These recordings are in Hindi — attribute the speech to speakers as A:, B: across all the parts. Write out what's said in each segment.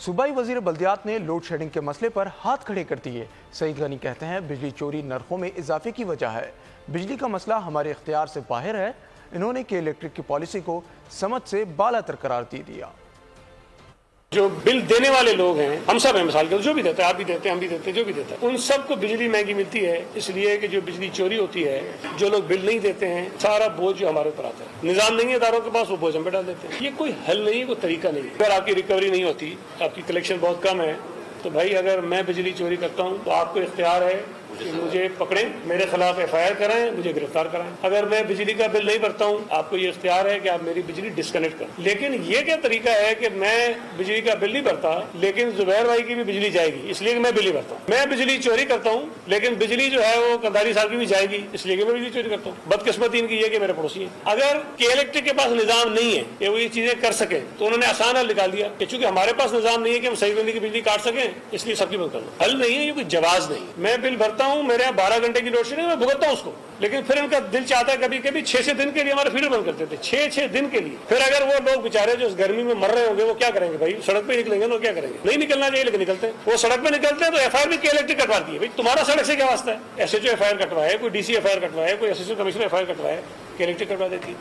A: सूबाई वजीर बल्दियात ने लोड शेडिंग के मसले पर हाथ खड़े कर दिए। सईद गनी कहते हैं बिजली चोरी नरखों में इजाफे की वजह है। बिजली का मसला हमारे इख्तियार से बाहर है। इन्होंने के इलेक्ट्रिक की पॉलिसी को समझ से बालातर करार दे दिया।
B: जो बिल देने वाले लोग हैं, हम सब हैं, मिसाल के जो भी देते हैं, आप भी देते हैं, हम भी देते हैं, जो भी देता है, उन सबको बिजली महंगी मिलती है इसलिए कि जो बिजली चोरी होती है, जो लोग बिल नहीं देते हैं, सारा बोझ जो हमारे ऊपर आता है। निजाम नहीं है इदारों के पास, वो बोझ हम पे डाल देते हैं। ये कोई हल नहीं, कोई तरीका नहीं। अगर आपकी रिकवरी नहीं होती, आपकी कलेक्शन बहुत कम है, तो भाई अगर मैं बिजली चोरी करता हूँ तो आपको इख्तियार है कि मुझे पकड़ें, मेरे खिलाफ FIR कराएं, मुझे गिरफ्तार कराएं। अगर मैं बिजली का बिल नहीं भरता हूँ, आपको ये इख्तियार है कि आप मेरी बिजली डिस्कनेक्ट करें। लेकिन ये क्या तरीका है कि मैं बिजली का बिल नहीं भरता लेकिन जुबैर भाई की भी बिजली जाएगी इसलिए कि मैं बिल नहीं भरता हूँ। मैं बिजली चोरी करता हूँ लेकिन बिजली जो है वो कंधारी साहब की भी जाएगी इसलिए कि मैं बिजली चोरी करता हूँ। बदकिस्मती इनकी ये कि मेरे पड़ोसी है। अगर के इलेक्ट्रिक के पास निजाम नहीं है कि वो ये चीजें कर सके तो उन्होंने आसान हल निकाल दिया कि चूंकि हमारे पास निजाम नहीं है कि हम सही बंदी की बिजली काट सकें, इसलिए सबकी बंद कर दो। हल नहीं है, ये कोई जवाब नहीं। मैं बिल भरता हूँ, मेरे यहाँ 12 घंटे की लोड शेडिंग, मैं भुगतता हूँ उसको, लेकिन फिर इनका दिल चाहता है कभी कभी 6 दिन के लिए हमारे फीडर बंद करते थे, 6 दिन के लिए। फिर अगर वो लोग बेचारे जो इस गर्मी में मर रहे होंगे वो क्या करेंगे भाई? सड़क पे निकलेंगे ना, क्या करेंगे? नहीं निकलना चाहिए लेकिन निकलते हैं। वो सड़क पे निकलते हैं तो FIR भी के इलेक्ट्रिक कटवा दी है। भाई तुम्हारा सड़क से क्या वास्ता है? SHO FIR कटवाए, कोई DC FIR कटवाए, कोई असिस्टेंट कमिश्नर FIR कटवाए, के इलेक्ट्रिक कटवा देती है।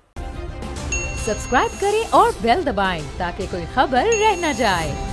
C: सब्सक्राइब करें और बेल दबाएं ताकि कोई खबर रह न जाए।